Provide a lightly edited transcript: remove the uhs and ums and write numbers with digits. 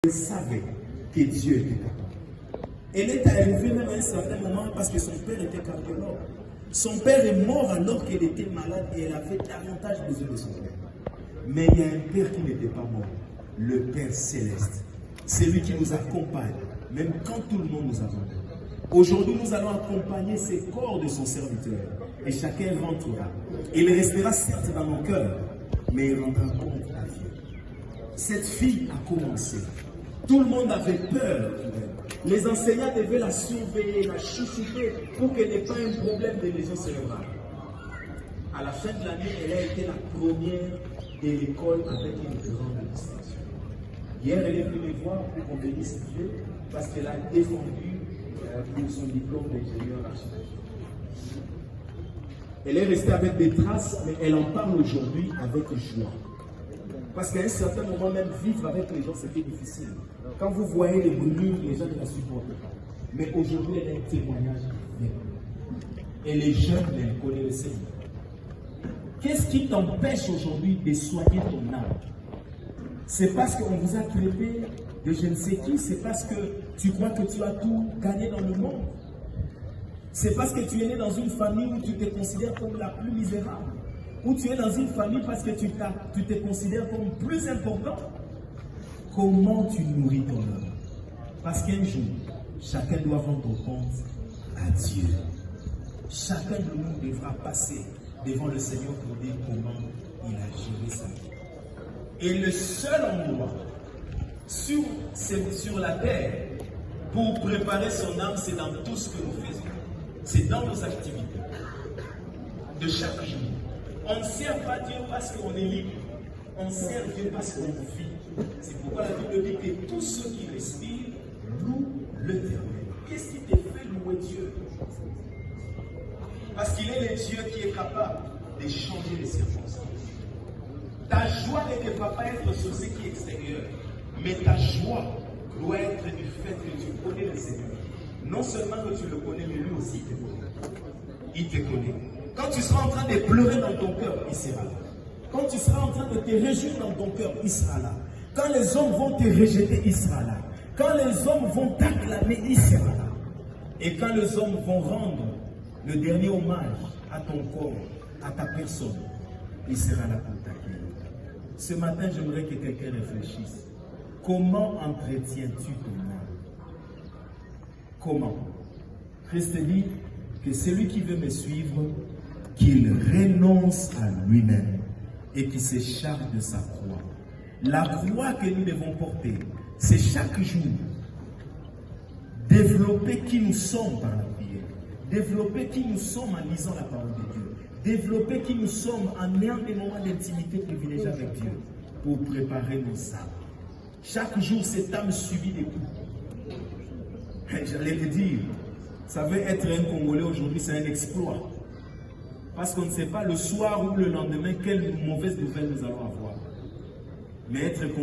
Elle savait que Dieu était capable. Elle est arrivée même à un certain moment parce que son père était cardiologue. Son père est mort alors qu'elle était malade et elle avait davantage besoin de son père. Mais il y a un père qui n'était pas mort, le Père Céleste. C'est lui qui nous accompagne, même quand tout le monde nous abandonne. Aujourd'hui, nous allons accompagner ces corps de son serviteur et chacun rentrera. Il restera certes dans nos cœurs, mais il rendra compte à Dieu. Cette fille a commencé. Tout le monde avait peur d'elle. Les enseignants devaient la surveiller, la chouchouter pour qu'elle n'ait pas un problème de lésion cérébrale. À la fin de l'année, elle a été la première de l'école avec une grande distinction. Hier, elle est venue me voir pour qu'on bénisse Dieu parce qu'elle a défendu pour son diplôme d'ingénieur architecte. Elle est restée avec des traces, mais elle en parle aujourd'hui avec joie. Parce qu'à un certain moment, même vivre avec les gens, c'était difficile. Quand vous voyez les brûlures, les gens ne la supportent pas. Mais aujourd'hui, elle a un témoignage vrai. Et les jeunes, elle connaissent le Seigneur. Qu'est-ce qui t'empêche aujourd'hui de soigner ton âme? C'est parce qu'on vous a traité de je ne sais qui, c'est parce que tu crois que tu as tout gagné dans le monde. C'est parce que tu es né dans une famille où tu te considères comme la plus misérable. Ou tu es dans une famille parce que tu te considères comme plus important. Comment tu nourris ton âme? Parce qu'un jour, chacun doit rendre compte à Dieu. Chacun de nous devra passer devant le Seigneur pour dire comment il a géré sa vie. Et le seul endroit sur la terre pour préparer son âme, c'est dans tout ce que nous faisons. C'est dans nos activités de chaque jour. On ne sert pas Dieu parce qu'on est libre. On sert Dieu parce qu'on vit. C'est pourquoi la Bible dit que tous ceux qui respirent louent l'Éternel. Qu'est-ce qui te fait louer Dieu? Parce qu'il est le Dieu qui est capable de changer les circonstances. Ta joie ne devra pas être sur ce qui est extérieur, mais ta joie doit être du fait que tu connais le Seigneur. Non seulement que tu le connais, mais lui aussi il te connaît. Il te connaît. Quand tu seras en train de pleurer dans ton cœur, il sera là. Quand tu seras en train de te réjouir dans ton cœur, il sera là. Quand les hommes vont te rejeter, il sera là. Quand les hommes vont t'acclamer, il sera là. Et quand les hommes vont rendre le dernier hommage à ton corps, à ta personne, il sera là pour t'accueillir. Ce matin, j'aimerais que quelqu'un réfléchisse. Comment entretiens-tu ton âme? Comment? Christ dit que celui qui veut me suivre, qu'il renonce à lui-même et qu'il se charge de sa croix. La croix que nous devons porter, c'est chaque jour développer qui nous sommes par la prière, développer qui nous sommes en lisant la parole de Dieu, développer qui nous sommes en ayant des moments d'intimité privilégiés avec Dieu pour préparer nos âmes. Chaque jour, cette âme subit des coups. J'allais le dire, ça veut être un Congolais aujourd'hui, c'est un exploit. Parce qu'on ne sait pas le soir ou le lendemain quelle mauvaise nouvelle nous allons avoir. Mais être